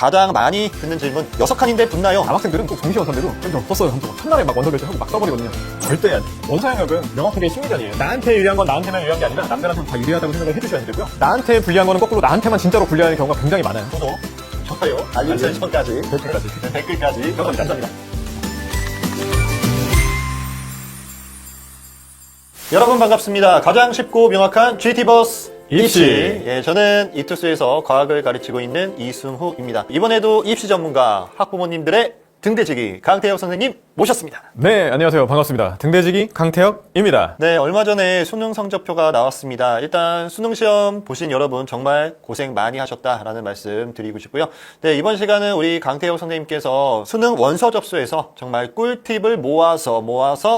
가장 많이 듣는 질문 6칸인데 붙나요? 남학생들은 또 정시 원서인데도 좀 썼어요. 한번 첫날에 막 원서 결제하고 막 써버리거든요. 절대 안 돼. 원서 영역은 명확하게 심리전이에요. 나한테 유리한 건 나한테만 유리한 게 아니라 남들한테는 다 유리하다고 생각을 해주셔야 되고요. 나한테 불리한 거는 거꾸로 나한테만 진짜로 불리한 경우가 굉장히 많아요. 구독, 좋아요, 알림 설정까지, 댓글까지 감사합니다. 여러분 반갑습니다. 가장 쉽고 명확한 GT버스 입시. 예, 저는 이투스에서 과학을 가르치고 있는 이승후입니다. 이번에도 입시 전문가 학부모님들의 등대지기 강태혁 선생님 모셨습니다. 네, 안녕하세요. 반갑습니다. 등대지기 강태혁입니다. 네, 얼마 전에 수능 성적표가 나왔습니다. 일단 수능 시험 보신 여러분 정말 고생 많이 하셨다라는 말씀 드리고 싶고요. 네, 이번 시간은 우리 강태혁 선생님께서 수능 원서 접수에서 정말 꿀팁을 모아서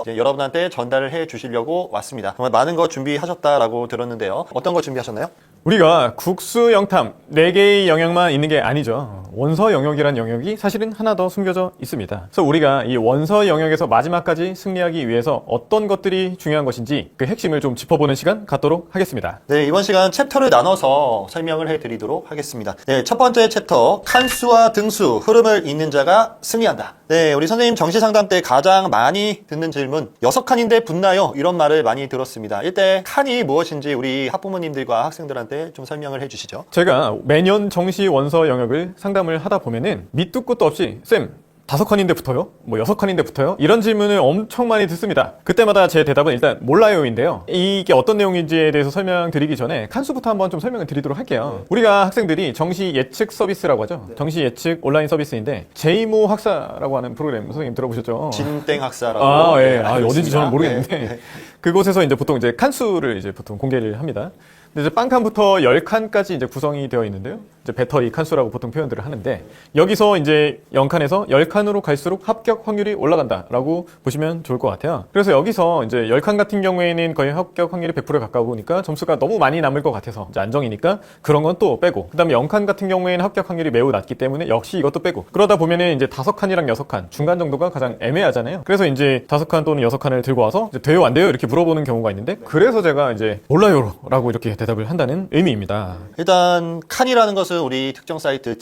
이제 여러분한테 전달을 해 주시려고 왔습니다. 정말 많은 거 준비하셨다라고 들었는데요. 어떤 거 준비하셨나요? 우리가 국수 영탐 4개의 영역만 있는 게 아니죠. 원서 영역이란 영역이 사실은 하나 더 숨겨져 있습니다. 그래서 우리가 이 원서 영역에서 마지막까지 승리하기 위해서 어떤 것들이 중요한 것인지 그 핵심을 좀 짚어보는 시간 갖도록 하겠습니다. 네, 이번 시간 챕터를 나눠서 설명을 해드리도록 하겠습니다. 네, 첫 번째 챕터 칸수와 등수, 흐름을 잇는 자가 승리한다. 네, 우리 선생님 정시상담 때 가장 많이 듣는 질문 6칸인데 붙나요? 이런 말을 많이 들었습니다. 이때 칸이 무엇인지 우리 학부모님들과 학생들한테 좀 설명을 해주시죠. 제가 매년 정시 원서 영역을 상담을 하다 보면은 밑도 끝도 없이 쌤 5칸인데 붙어요? 뭐 6칸인데 붙어요? 이런 질문을 엄청 많이 듣습니다. 그때마다 제 대답은 일단 몰라요인데요. 이게 어떤 내용인지에 대해서 설명드리기 전에 칸수부터 한번 좀 설명을 드리도록 할게요. 우리가 학생들이 정시 예측 서비스라고 하죠. 정시 예측 온라인 서비스인데 제이모 학사라고 하는 프로그램 선생님 들어보셨죠? 진땡 학사라고. 예. 알고 어딘지 있습니다. 저는 모르겠는데 네. 그곳에서 이제 보통 이제 칸수를 이제 보통 공개를 합니다. 근데 이제 빵칸부터 10칸까지 이제 구성이 되어 있는데요. 이제 배터리 칸수라고 보통 표현들을 하는데 여기서 이제 0칸에서 10칸으로 갈수록 합격 확률이 올라간다라고 보시면 좋을 것 같아요. 그래서 여기서 이제 10칸 같은 경우에는 거의 합격 확률이 100%에 가까우니까 점수가 너무 많이 남을 것 같아서 이제 안정이니까 그런 건 또 빼고 그다음에 0칸 같은 경우에는 합격 확률이 매우 낮기 때문에 역시 이것도 빼고 그러다 보면은 이제 5칸이랑 6칸 중간 정도가 가장 애매하잖아요. 그래서 이제 5칸 또는 6칸을 들고 와서 이제 돼요 안 돼요 이렇게 물어보는 경우가 있는데 그래서 제가 이제 몰라요라고 이렇게 대답을 한다는 의미입니다. 일단 칸이라는 것은 우리 특정 사이트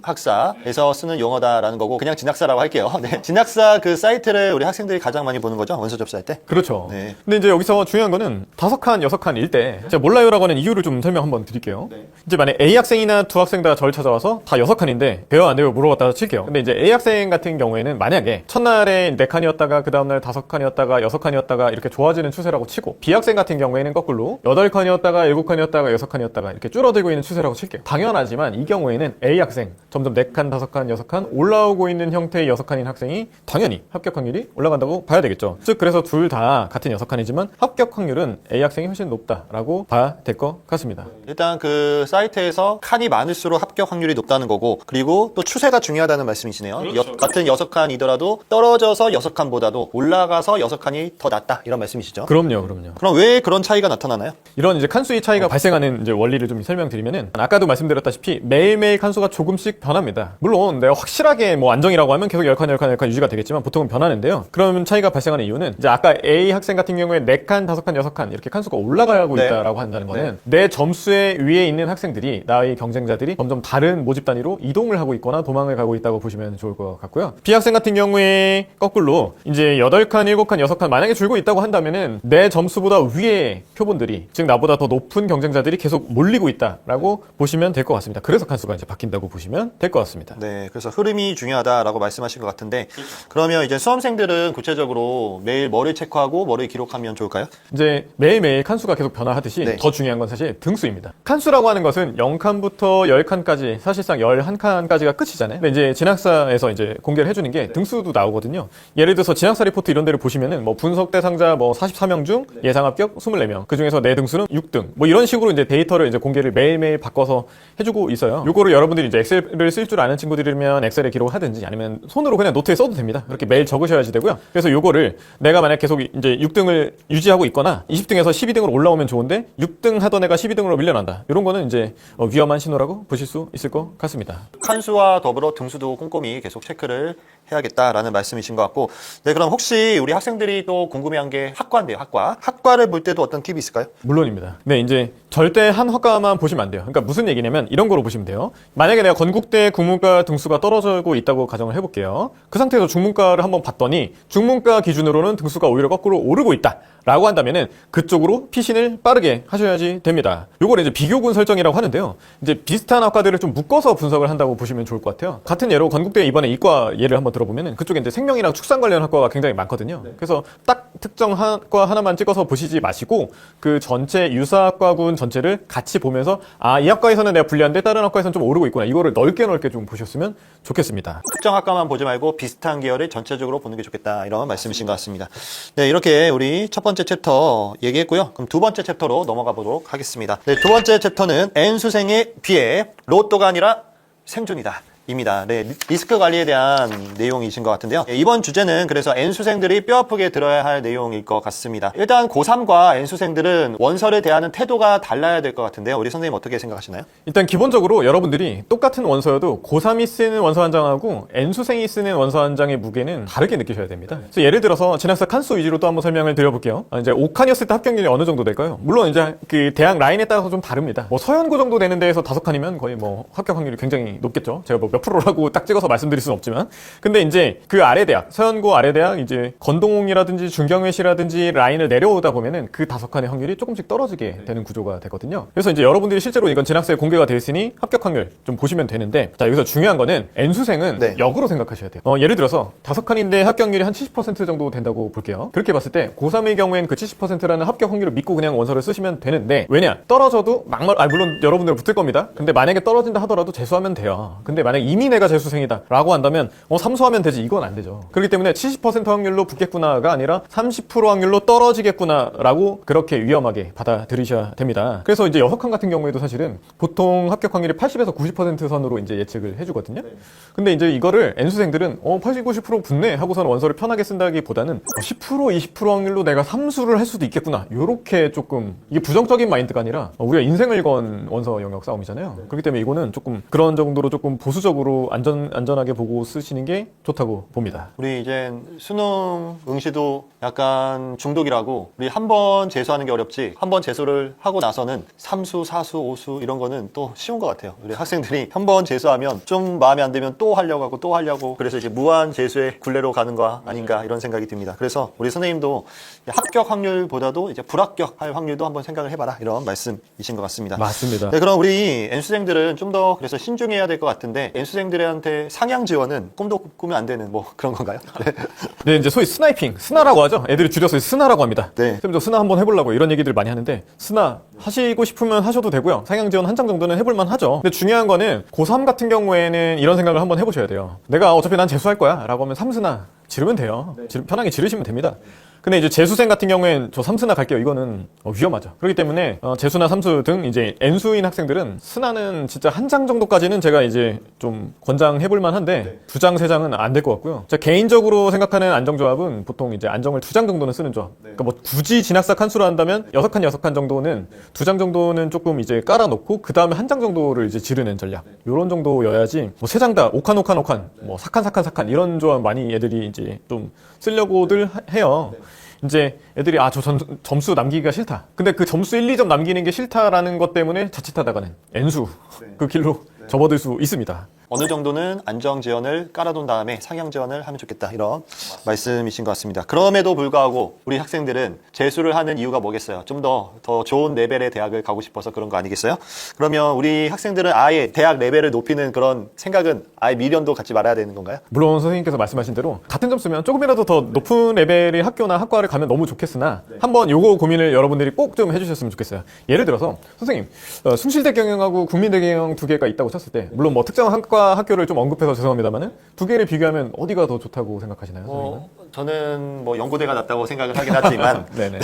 학사에서 쓰는 용어다라는 거고 그냥 진학사라고 할게요. 네. 진학사 그 사이트를 우리 학생들이 가장 많이 보는 거죠? 원서 접수할 때? 그렇죠. 네. 근데 이제 여기서 중요한 거는 5칸, 6칸일 때 제가 몰라요라고 하는 이유를 좀 설명 한번 드릴게요. 네. 이제 만약 A 학생이나 두 학생 다 저를 찾아와서 다 6칸인데 돼요 안 돼요 물어봤다 칠게요. 근데 이제 A 학생 같은 경우에는 만약에 첫날에 4칸이었다가 그 다음날 5칸이었다가 6칸이었다가 이렇게 좋아지는 추세라고 치고 B 학생 같은 경우에는 거꾸로 8칸이었다가 7칸이었다가 6칸이었다가 이렇게 줄어들고 있는 추세라고 칠게요. 당연하지만 이 경우에는 A 학생 점점 4칸, 5칸, 6칸 올라오고 있는 형태의 6칸인 학생이 당연히 합격 확률이 올라간다고 봐야 되겠죠. 즉 그래서 둘 다 같은 6칸이지만 합격 확률은 A 학생이 훨씬 높다라고 봐야 될 것 같습니다. 일단 그 사이트에서 칸이 많을수록 합격 확률이 높다는 거고 그리고 또 추세가 중요하다는 말씀이시네요. 그렇죠. 같은 6칸이더라도 떨어져서 6칸보다도 올라가서 6칸이 더 낫다 이런 말씀이시죠? 그럼요. 그럼 왜 그런 차이가 나타나나요? 이런 이제 칸수의 차이가 발생하는 이제 원리를 좀 설명드리면은 아까도 말씀드렸다시피 매일매일 칸수가 조금씩 변합니다. 물론 내가 확실하게 뭐 안정이라고 하면 계속 10칸 유지가 되겠지만 보통은 변하는데요. 그러면 차이가 발생하는 이유는 이제 아까 A 학생 같은 경우에 4칸, 5칸, 6칸 이렇게 칸수가 올라가고 네. 있다라고 한다는 거는 내 점수에 위에 있는 학생들이 나의 경쟁자들이 점점 다른 모집 단위로 이동을 하고 있거나 도망을 가고 있다고 보시면 좋을 것 같고요. B 학생 같은 경우에 거꾸로 이제 8칸, 7칸, 6칸 만약에 줄고 있다고 한다면은 내 점수보다 위에 표본들이 즉 나보다 더 높은 경쟁자들이 계속 몰리고 있다라고 보시면 될 것 같습니다. 그래서 칸수가 이제 바뀐다고 보시면 될 것 같습니다. 네, 그래서 흐름이 중요하다라고 말씀하신 것 같은데 그러면 이제 수험생들은 구체적으로 매일 뭐를 체크하고 뭐를 기록하면 좋을까요? 이제 매일매일 칸수가 계속 변화하듯이 네. 더 중요한 건 사실 등수입니다. 칸수라고 하는 것은 0칸부터 10칸까지 사실상 11칸까지가 끝이잖아요. 근데 이제 진학사에서 이제 공개를 해주는 게 등수도 나오거든요. 예를 들어서 진학사 리포트 이런 데를 보시면은 뭐 분석 대상자 뭐 44명 중 예상 합격 24명 그 중에서 내 등수는 6등 뭐 이런 식으로 이제 데이터를 이제 공개를 매일매일 바꿔서 해주고 있어요. 요거를 여러분들이 이제 엑셀을 쓸 줄 아는 친구들이면 엑셀에 기록을 하든지 아니면 손으로 그냥 노트에 써도 됩니다. 이렇게 매일 적으셔야지 되고요. 그래서 요거를 내가 만약 계속 이제 6등을 유지하고 있거나 20등에서 12등으로 올라오면 좋은데 6등 하던 애가 12등으로 밀려난다. 이런 거는 이제 위험한 신호라고 보실 수 있을 것 같습니다. 칸수와 더불어 등수도 꼼꼼히 계속 체크를 해야겠다라는 말씀이신 것 같고 네, 그럼 혹시 우리 학생들이 또 궁금해한 게 학과인데요. 학과를 볼 때도 어떤 팁이 있을까요? 물론입니다. 네, 이제 절대 한 학과만 보시면 안 돼요. 그러니까 무슨 얘기냐면 이런 거로 보시면 돼요. 만약에 내가 건국대 국문과 등수가 떨어지고 있다고 가정을 해볼게요. 그 상태에서 중문과를 한번 봤더니 중문과 기준으로는 등수가 오히려 거꾸로 오르고 있다. 라고 한다면은 그쪽으로 피신을 빠르게 하셔야지 됩니다. 요걸 이제 비교군 설정이라고 하는데요. 이제 비슷한 학과들을 좀 묶어서 분석을 한다고 보시면 좋을 것 같아요. 같은 예로 건국대 이번에 이과 예를 한번 들어보면은 그쪽에 이제 생명이랑 축산 관련 학과가 굉장히 많거든요. 그래서 딱 특정 학과 하나만 찍어서 보시지 마시고 그 전체 유사학과군 전체를 같이 보면서 아, 이 학과에서는 내가 불리한데 다른 학과에서는 좀 오르고 있구나. 이거를 넓게 좀 보셨으면 좋겠습니다. 특정 학과만 보지 말고 비슷한 계열을 전체적으로 보는 게 좋겠다. 이런 말씀이신 것 같습니다. 네, 이렇게 우리 첫 번째 챕터 얘기했고요. 그럼 두 번째 챕터로 넘어가 보도록 하겠습니다. 네, 두 번째 챕터는 N수생에 비해 로또가 아니라 생존이다. 입니다. 네, 리스크 관리에 대한 내용이신 것 같은데요. 네, 이번 주제는 그래서 N수생들이 뼈아프게 들어야 할 내용일 것 같습니다. 일단 고3과 N수생들은 원서를 대하는 태도가 달라야 될 것 같은데요. 우리 선생님 어떻게 생각하시나요? 일단 기본적으로 여러분들이 똑같은 원서여도 고3이 쓰는 원서 한 장하고 N수생이 쓰는 원서 한 장의 무게는 다르게 느끼셔야 됩니다. 그래서 예를 들어서 진학사 칸수 위주로 또 한번 설명을 드려볼게요. 이제 5칸이었을 때 합격률이 어느 정도 될까요? 물론 이제 그 대학 라인에 따라서 좀 다릅니다. 뭐 서연고 정도 되는 데에서 5칸이면 거의 뭐 합격 확률이 굉장히 높겠죠. 제가 뭐 몇 프로라고 딱 찍어서 말씀드릴 수는 없지만, 근데 이제 그 아래 대학, 서연고 아래 대학 이제 건동이라든지 중경외시라든지 라인을 내려오다 보면은 그 5칸의 확률이 조금씩 떨어지게 되는 구조가 되거든요. 그래서 이제 여러분들이 실제로 이건 진학사에 공개가 되어 있으니 합격 확률 좀 보시면 되는데, 자 여기서 중요한 거는 N수생은 네. 역으로 생각하셔야 돼요. 예를 들어서 5칸인데 합격률이 한 70% 정도 된다고 볼게요. 그렇게 봤을 때 고3의 경우엔 그 70%라는 합격 확률을 믿고 그냥 원서를 쓰시면 되는데, 왜냐? 떨어져도 물론 여러분들 붙을 겁니다. 근데 만약에 떨어진다 하더라도 재수하면 돼요. 근데 만약 이미 내가 재수생이다 라고 한다면 삼수하면 되지, 이건 안 되죠. 그렇기 때문에 70% 확률로 붙겠구나가 아니라 30% 확률로 떨어지겠구나 라고 그렇게 위험하게 받아들이셔야 됩니다. 그래서 이제 6칸 같은 경우에도 사실은 보통 합격 확률이 80에서 90% 선으로 이제 예측을 해주거든요. 근데 이제 이거를 N수생들은 80, 90% 붙네 하고서는 원서를 편하게 쓴다기보다는 10%, 20% 확률로 내가 삼수를 할 수도 있겠구나, 요렇게 조금, 이게 부정적인 마인드가 아니라 우리가 인생을 건 원서 영역 싸움이잖아요. 그렇기 때문에 이거는 조금 그런 정도로 조금 보수적으로 안전하게 보고 쓰시는 게 좋다고 봅니다. 우리 이제 수능 응시도 약간 중독이라고, 우리 한 번 재수하는 게 어렵지 한 번 재수를 하고 나서는 3수, 4수, 5수 이런 거는 또 쉬운 것 같아요. 우리 학생들이 한 번 재수하면 좀 마음에 안 들면 또 하려고 하고 또 하려고, 그래서 이제 무한 재수의 굴레로 가는 거 아닌가 이런 생각이 듭니다. 그래서 우리 선생님도 합격 확률보다도 이제 불합격할 확률도 한번 생각을 해봐라, 이런 말씀이신 것 같습니다. 맞습니다. 네, 그럼 우리 N수생들은 좀 더 그래서 신중해야 될 것 같은데, N수생들한테 상향 지원은 꿈도 꾸면 안 되는 뭐 그런 건가요? 네. 네, 이제 소위 스나이핑, 스나라고 하죠. 애들이 줄여서 스나라고 합니다. 네. 선생님 저 스나 한번 해보려고 이런 얘기들 많이 하는데, 스나 하시고 싶으면 하셔도 되고요. 상향 지원 한 장 정도는 해볼만 하죠. 근데 중요한 거는 고3 같은 경우에는 이런 생각을 한번 해보셔야 돼요. 내가 어차피 난 재수할 거야 라고 하면 3스나 지르면 돼요. 편하게 지르시면 됩니다. 근데 이제 재수생 같은 경우엔 저 3스나 갈게요, 이거는 위험하죠. 그렇기 때문에 재수나 3수 등 이제 N수인 학생들은 스나는 진짜 한 장 정도까지는 제가 이제 좀 권장해볼만 한데, 2장, 3장은 안 될 것 같고요. 제가 개인적으로 생각하는 안정조합은 보통 이제 안정을 2장 정도는 쓰는 조합. 그러니까 뭐 굳이 진학사 칸수로 한다면 6칸, 6칸 정도는 2장 정도는 조금 이제 깔아놓고 그 다음에 한 장 정도를 이제 지르는 전략. 요런 정도여야지 뭐 3장 다 5칸, 5칸, 5칸, 뭐 4칸, 4칸, 4칸 이런 조합 많이 애들이 이제 좀 쓰려고들 해요. 이제 애들이 저 점수 남기기가 싫다. 근데 그 점수 1, 2점 남기는 게 싫다라는 것 때문에 자칫하다가는 N수 그 길로 접어들 수 있습니다. 어느 정도는 안정 지원을 깔아둔 다음에 상향 지원을 하면 좋겠다, 이런 말씀이신 것 같습니다. 그럼에도 불구하고 우리 학생들은 재수를 하는 이유가 뭐겠어요? 좀 더 좋은 레벨의 대학을 가고 싶어서 그런 거 아니겠어요? 그러면 우리 학생들은 아예 대학 레벨을 높이는 그런 생각은 아예 미련도 갖지 말아야 되는 건가요? 물론 선생님께서 말씀하신 대로 같은 점수면 조금이라도 더 높은 레벨의 학교나 학과를 가면 너무 좋겠으나 한번 요거 고민을 여러분들이 꼭 좀 해주셨으면 좋겠어요. 예를 들어서 선생님, 숭실대 경영하고 국민대 경영 두 개가 있다고 쳤을 때, 물론 뭐 특정 학교를 좀 언급해서 죄송합니다만은 두 개를 비교하면 어디가 더 좋다고 생각하시나요? 저는 뭐 연고대가 낫다고 생각을 하긴 하지만 네네.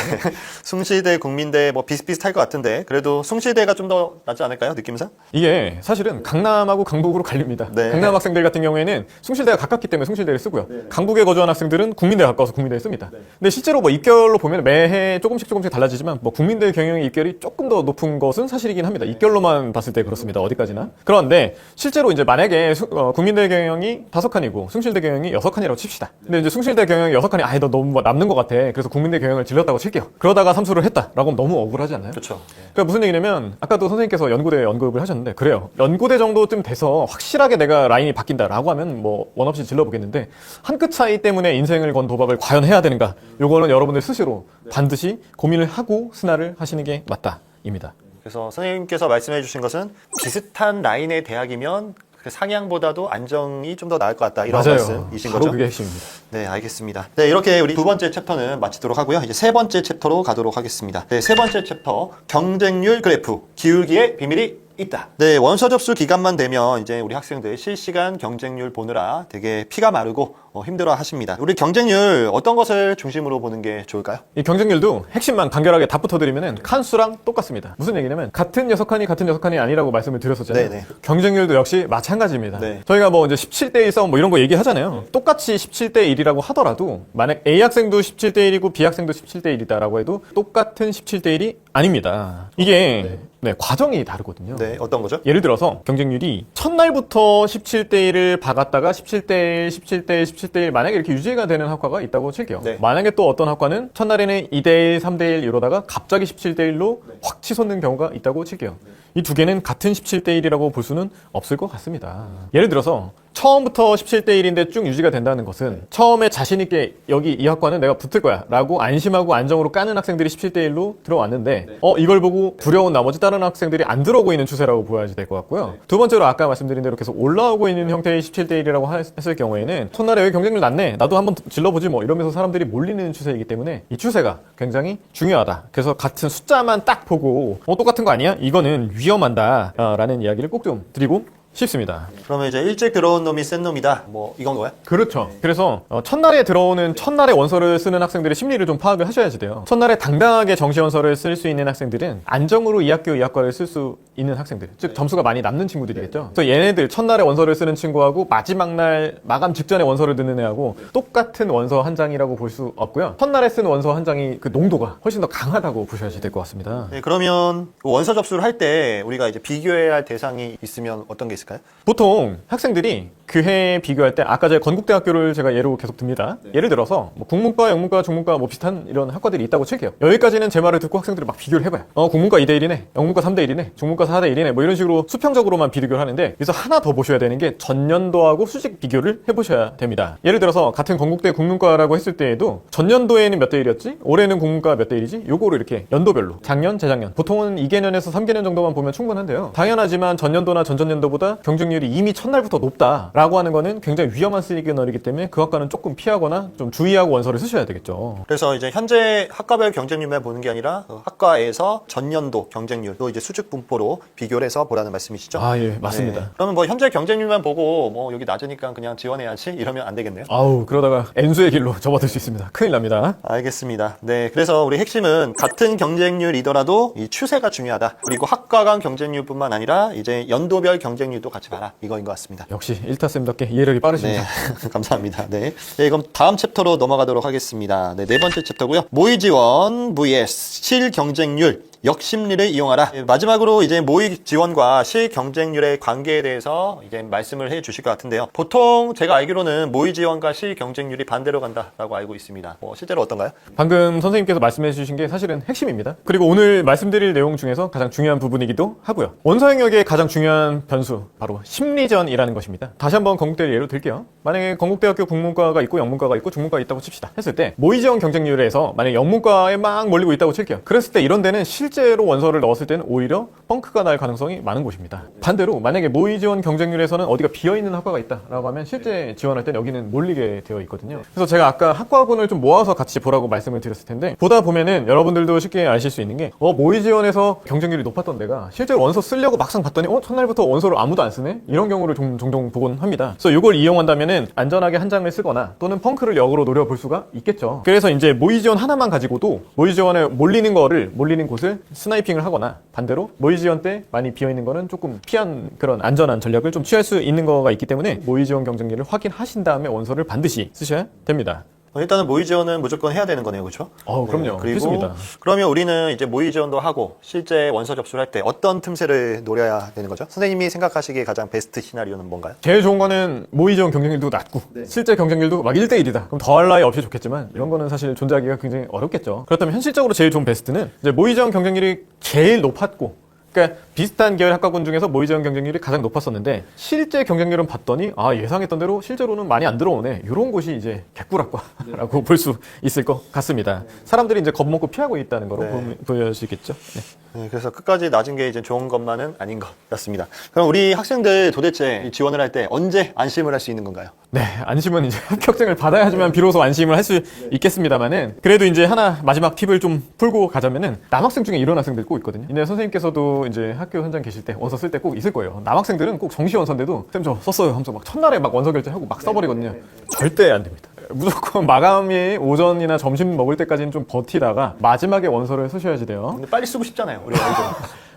숭실대, 국민대 뭐 비슷비슷할 것 같은데, 그래도 숭실대가 좀 더 낫지 않을까요, 느낌상? 이게 사실은 강남하고 강북으로 갈립니다. 네. 강남 학생들 같은 경우에는 숭실대가 가깝기 때문에 숭실대를 쓰고요. 강북에 거주한 학생들은 국민대가 가까워서 국민대를 씁니다. 근데 실제로 뭐 입결로 보면 매해 조금씩 달라지지만 뭐 국민대 경영의 입결이 조금 더 높은 것은 사실이긴 합니다. 입결로만 봤을 때 그렇습니다. 어디까지나. 그런데 실제로 이제 만약에 만약에 국민대 경영이 5칸이고 숭실대 경영이 6칸이라고 칩시다. 근데 이제 숭실대 경영이 6칸이 아예 너 너무 남는 것 같아. 그래서 국민대 경영을 질렀다고 칠게요. 그러다가 삼수를 했다라고 하면 너무 억울하지 않나요? 그렇죠. 그러니까 무슨 얘기냐면 아까도 선생님께서 연고대 언급을 하셨는데 그래요. 연고대 정도쯤 돼서 확실하게 내가 라인이 바뀐다라고 하면 뭐 원 없이 질러보겠는데 한 끗 차이 때문에 인생을 건 도박을 과연 해야 되는가? 요거는 여러분들 스스로 반드시 고민을 하고 스나를 하시는 게 맞다입니다. 그래서 선생님께서 말씀해 주신 것은 비슷한 라인의 대학이면 그 상향보다도 안정이 좀 더 나을 것 같다 이런 맞아요. 말씀이신 바로 거죠? 그게 핵심입니다. 네, 알겠습니다. 네, 이렇게 우리 두 번째 챕터는 마치도록 하고요. 이제 세 번째 챕터로 가도록 하겠습니다. 네, 세 번째 챕터 경쟁률 그래프 기울기의 비밀이 있다. 네, 원서 접수 기간만 되면 이제 우리 학생들 실시간 경쟁률 보느라 되게 피가 마르고 힘들어 하십니다. 우리 경쟁률 어떤 것을 중심으로 보는 게 좋을까요? 이 경쟁률도 핵심만 간결하게 답붙어드리면 칸수랑 똑같습니다. 무슨 얘기냐면 같은 6칸이 아니라고 말씀을 드렸었잖아요. 네네. 경쟁률도 역시 마찬가지입니다. 네. 저희가 뭐 이제 17대1 싸움 뭐 이런 거 얘기하잖아요. 똑같이 17대1이라고 하더라도 만약 A 학생도 17대1이고 B 학생도 17대1이다라고 해도 똑같은 17대1이 아닙니다. 이게 네, 과정이 다르거든요. 네, 어떤 거죠? 예를 들어서 경쟁률이 첫날부터 17대1을 박았다가 17대1, 17대1, 17대1 만약에 이렇게 유지가 되는 학과가 있다고 칠게요. 네. 만약에 또 어떤 학과는 첫날에는 2대1, 3대1 이러다가 갑자기 17대1로 확 치솟는 경우가 있다고 칠게요. 이 두 개는 같은 17대1이라고 볼 수는 없을 것 같습니다. 예를 들어서 처음부터 17대1인데 쭉 유지가 된다는 것은 처음에 자신있게 여기 이 학과는 내가 붙을 거야 라고 안심하고 안정으로 까는 학생들이 17대1로 들어왔는데 이걸 보고 두려운 나머지 다른 학생들이 안 들어오고 있는 추세라고 보아야 될 것 같고요. 두 번째로 아까 말씀드린 대로 계속 올라오고 있는 형태의 17대1이라고 했을 경우에는 첫날에 여기 경쟁률 낮네 나도 한번 질러보지 뭐 이러면서 사람들이 몰리는 추세이기 때문에 이 추세가 굉장히 중요하다. 그래서 같은 숫자만 딱 보고 똑같은 거 아니야? 이거는 위험하다 라는 이야기를 꼭 좀 드리고 싶습니다. 그러면 이제 일찍 들어온 놈이 센 놈이다. 뭐 이건 거야? 그렇죠. 그래서 첫날에 들어오는 첫날에 원서를 쓰는 학생들의 심리를 좀 파악을 하셔야지 돼요. 첫날에 당당하게 정시 원서를 쓸 수 있는 학생들은 안정으로 이 학교 이 학과를 쓸 수 있는 학생들, 즉 점수가 많이 남는 친구들이겠죠. 그래서 얘네들 첫날에 원서를 쓰는 친구하고 마지막 날 마감 직전에 원서를 듣는 애하고 똑같은 원서 한 장이라고 볼 수 없고요. 첫날에 쓴 원서 한 장이 그 농도가 훨씬 더 강하다고 보셔야지 될 것 같습니다. 네, 그러면 원서 접수를 할 때 우리가 이제 비교해야 할 대상이 있으면 어떤 게 있을까요? 보통 학생들이 그 해 비교할 때 아까 제가 건국대학교를 제가 예로 계속 듭니다. 예를 들어서 뭐 국문과, 영문과, 중문과 뭐 비슷한 이런 학과들이 있다고 칠게요. 여기까지는 제 말을 듣고 학생들이 막 비교를 해봐요. 국문과 2대1이네, 영문과 3대1이네, 중문과 4대1이네 뭐 이런 식으로 수평적으로만 비교를 하는데 여기서 하나 더 보셔야 되는 게 전년도하고 수직 비교를 해보셔야 됩니다. 예를 들어서 같은 건국대 국문과라고 했을 때에도 전년도에는 몇 대 1이었지? 올해는 국문과 몇 대 1이지? 요거를 이렇게 연도별로 작년, 재작년 보통은 2개년에서 3개년 정도만 보면 충분한데요. 당연하지만 전년도나 전전년도보다 경쟁률이 이미 첫날부터 높다라고 하는 거는 굉장히 위험한 시그널이기 때문에 그 학과는 조금 피하거나 좀 주의하고 원서를 쓰셔야 되겠죠. 그래서 이제 현재 학과별 경쟁률만 보는 게 아니라 학과에서 전년도 경쟁률도 이제 수직 분포로 비교를 해서 보라는 말씀이시죠? 아, 예, 맞습니다. 네. 그러면 뭐 현재 경쟁률만 보고 뭐 여기 낮으니까 그냥 지원해야지 이러면 안 되겠네요. 아우, 그러다가 N수의 길로 접어들 수 있습니다. 큰일 납니다. 알겠습니다. 네, 그래서 우리 핵심은 같은 경쟁률이더라도 이 추세가 중요하다. 그리고 학과 간 경쟁률뿐만 아니라 이제 연도별 경쟁률도 같이 봐라. 이거인 것 같습니다. 역시 1타쌤답게 이해력이 빠르십니다. 네, 감사합니다. 네. 네, 그럼 다음 챕터로 넘어가도록 하겠습니다. 네, 네 번째 챕터고요. 모의 지원 vs 실 경쟁률. 역심리를 이용하라. 마지막으로 이제 모의 지원과 실 경쟁률의 관계에 대해서 이제 말씀을 해 주실 것 같은데요. 보통 제가 알기로는 모의 지원과 실 경쟁률이 반대로 간다라고 알고 있습니다. 실제로 어떤가요? 방금 선생님께서 말씀해 주신 게 사실은 핵심입니다. 그리고 오늘 말씀드릴 내용 중에서 가장 중요한 부분이기도 하고요. 원서 영역의 가장 중요한 변수, 바로 심리전이라는 것입니다. 다시 한번 건국대를 예로 들게요. 만약에 건국대학교 국문과가 있고 영문과가 있고 중문과가 있다고 칩시다. 했을 때 모의 지원 경쟁률에서 만약에 영문과에 막 몰리고 있다고 칠게요. 그랬을 때 이런 데는 실제로 원서를 넣었을 때는 오히려 뻥크가 날 가능성이 많은 곳입니다. 반대로 만약에 모의 지원 경쟁률에서는 어디가 비어있는 학과가 있다라고 하면 실제 지원할 때는 여기는 몰리게 되어 있거든요. 그래서 제가 아까 학과군을 좀 모아서 같이 보라고 말씀을 드렸을 텐데 보다 보면은 여러분들도 쉽게 아실 수 있는 게 모의 지원에서 경쟁률이 높았던 데가 실제로 원서 쓰려고 막상 봤더니 첫날부터 원서를 아무도 안 쓰네? 이런 경우를 종종 보곤 합니다. 그래서 이걸 이용한다면은 안전하게 한 장을 쓰거나 또는 펑크를 역으로 노려볼 수가 있겠죠. 그래서 이제 모의 지원 하나만 가지고도 모의 지원에 몰리는 곳을 스나이핑을 하거나 반대로 모의 지원 때 많이 비어있는 거는 조금 피한 그런 안전한 전략을 좀 취할 수 있는 거가 있기 때문에 모의 지원 경쟁률을 확인하신 다음에 원서를 반드시 쓰셔야 됩니다. 일단은 모의 지원은 무조건 해야 되는 거네요, 그렇죠? 그럼요. 그리고 필수입니다. 그러면 우리는 이제 모의 지원도 하고 실제 원서 접수를 할 때 어떤 틈새를 노려야 되는 거죠? 선생님이 생각하시기에 가장 베스트 시나리오는 뭔가요? 제일 좋은 거는 모의 지원 경쟁률도 낮고 실제 경쟁률도 막 1대1이다. 그럼 더할 나위 없이 좋겠지만 이런 거는 사실 존재하기가 굉장히 어렵겠죠. 그렇다면 현실적으로 제일 좋은 베스트는 이제 모의 지원 경쟁률이 제일 높았고 그러니까 비슷한 계열 학과군 중에서 모의 지원 경쟁률이 가장 높았었는데 실제 경쟁률은 봤더니 예상했던 대로 실제로는 많이 안 들어오네. 이런 곳이 이제 개꿀학과라고 볼 수 있을 것 같습니다. 사람들이 이제 겁먹고 피하고 있다는 거로 보여지겠죠. 네. 네, 그래서 끝까지 낮은 게 이제 좋은 것만은 아닌 것 같습니다. 그럼 우리 학생들 도대체 이 지원을 할 때 언제 안심을 할 수 있는 건가요? 네, 안심은 이제 합격증을 받아야지만 비로소 안심을 할 수 있겠습니다만은 그래도 이제 하나 마지막 팁을 좀 풀고 가자면은 남학생 중에 이런 학생들 꼭 있거든요. 근데 선생님께서도 이제 학교 현장 계실 때 원서 쓸 때 꼭 있을 거예요. 남학생들은 꼭 정시 원서인데도 쌤 저 썼어요 하면서 막 첫날에 막 원서 결제하고 막 써버리거든요. 절대 안 됩니다. 무조건 마감이 오전이나 점심 먹을 때까지는 좀 버티다가 마지막에 원서를 쓰셔야지 돼요. 근데 빨리 쓰고 싶잖아요, 우리 아이들.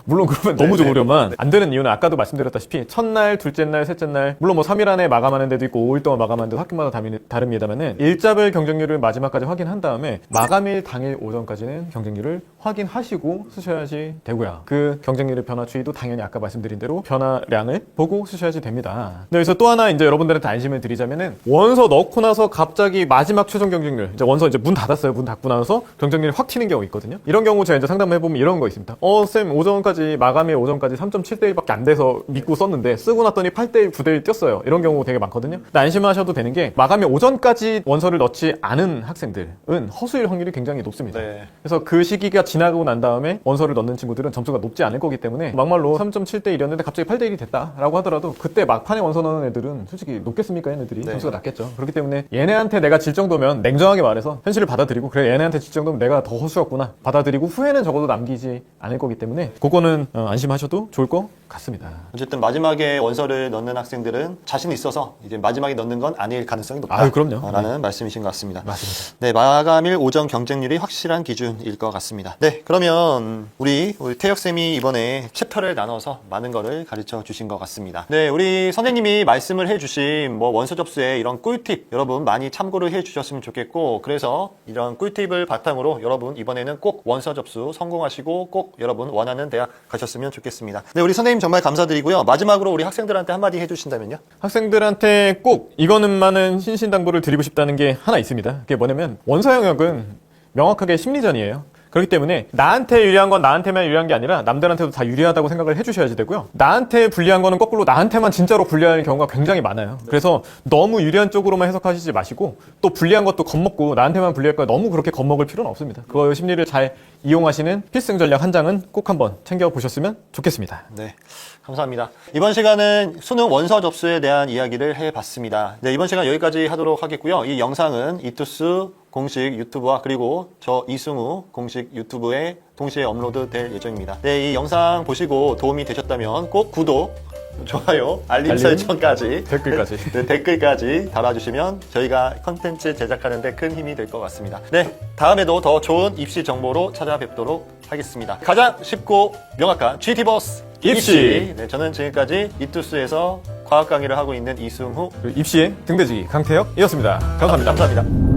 물론 그러면 너무 좋으려면 안 되는 이유는 아까도 말씀드렸다시피 첫날, 둘째 날, 셋째 날 물론 뭐 3일 안에 마감하는 데도 있고 5일 동안 마감하는 데도 학교마다 다릅니다만은 일자별 경쟁률을 마지막까지 확인한 다음에 마감일 당일 오전까지는 경쟁률을 확인하시고 쓰셔야지 되고요. 그 경쟁률의 변화 추이도 당연히 아까 말씀드린 대로 변화량을 보고 쓰셔야지 됩니다. 그래서 또 하나 이제 여러분들한테 안심을 드리자면은 원서 넣고 나서 갑자기 마지막 최종 경쟁률 이제 원서 이제 문 닫았어요. 문 닫고 나서 경쟁률이 확 튀는 경우 있거든요. 이런 경우 제가 이제 상담을 해보면 이런 거 있습니다. 쌤 오전까지 마감일 오전까지 3.7대1밖에 안 돼서 믿고 썼는데 쓰고 났더니 8대1, 9대1 뛰었어요. 이런 경우 되게 많거든요. 근데 안심하셔도 되는 게 마감일 오전까지 원서를 넣지 않은 학생들은 허수일 확률이 굉장히 높습니다. 네. 그래서 그 시기가 지나고 난 다음에 원서를 넣는 친구들은 점수가 높지 않을 거기 때문에 막말로 3.7대1이었는데 갑자기 8대1이 됐다라고 하더라도 그때 막판에 원서 넣는 애들은 솔직히 높겠습니까? 얘네들이 점수가 낮겠죠. 그렇기 때문에 얘네한테 내가 질 정도면 냉정하게 말해서 현실을 받아들이고 그래 얘네한테 질 정도면 내가 더 허수였구나 받아들이고 후회는 적어도 남기지 않을 거기 때문에 그거는 안심하셔도 좋을 것 같습니다. 어쨌든 마지막에 원서를 넣는 학생들은 자신 있어서 이제 마지막에 넣는 건 아닐 가능성이 높다. 그럼요. 라는 말씀이신 것 같습니다. 맞습니다. 네, 마감일 오전 경쟁률이 확실한 기준일 것 같습니다. 네, 그러면 우리 태혁쌤이 이번에 챕터를 나눠서 많은 거를 가르쳐 주신 것 같습니다. 네, 우리 선생님이 말씀을 해주신 뭐 원서 접수에 이런 꿀팁 여러분 많이 참고를 해주셨으면 좋겠고 그래서 이런 꿀팁을 바탕으로 여러분 이번에는 꼭 원서 접수 성공하시고 꼭 여러분 원하는 대학 가셨으면 좋겠습니다. 네, 우리 선생님 정말 감사드리고요. 마지막으로 우리 학생들한테 한마디 해주신다면요? 학생들한테 꼭 이거는만은 신신당부를 드리고 싶다는 게 하나 있습니다. 그게 뭐냐면 원서 영역은 명확하게 심리전이에요. 그렇기 때문에 나한테 유리한 건 나한테만 유리한 게 아니라 남들한테도 다 유리하다고 생각을 해주셔야지 되고요. 나한테 불리한 거는 거꾸로 나한테만 진짜로 불리할 경우가 굉장히 많아요. 그래서 너무 유리한 쪽으로만 해석하시지 마시고 또 불리한 것도 겁먹고 나한테만 불리할 거야 너무 그렇게 겁먹을 필요는 없습니다. 그 심리를 잘 이용하시는 필승 전략 한 장은 꼭 한번 챙겨보셨으면 좋겠습니다. 네, 감사합니다. 이번 시간은 수능 원서 접수에 대한 이야기를 해봤습니다. 네, 이번 시간 여기까지 하도록 하겠고요. 이 영상은 이투스 공식 유튜브와 그리고 저 이승우 공식 유튜브에 동시에 업로드 될 예정입니다. 네, 이 영상 보시고 도움이 되셨다면 꼭 구독, 좋아요, 알림 설정까지 댓글까지 달아주시면 저희가 컨텐츠 제작하는 데 큰 힘이 될 것 같습니다. 네, 다음에도 더 좋은 입시 정보로 찾아뵙도록 하겠습니다. 가장 쉽고 명확한 GT버스 입시. 네, 저는 지금까지 이투스에서 과학 강의를 하고 있는 이승우 입시의 등대지기 강태혁이었습니다. 감사합니다. 감사합니다.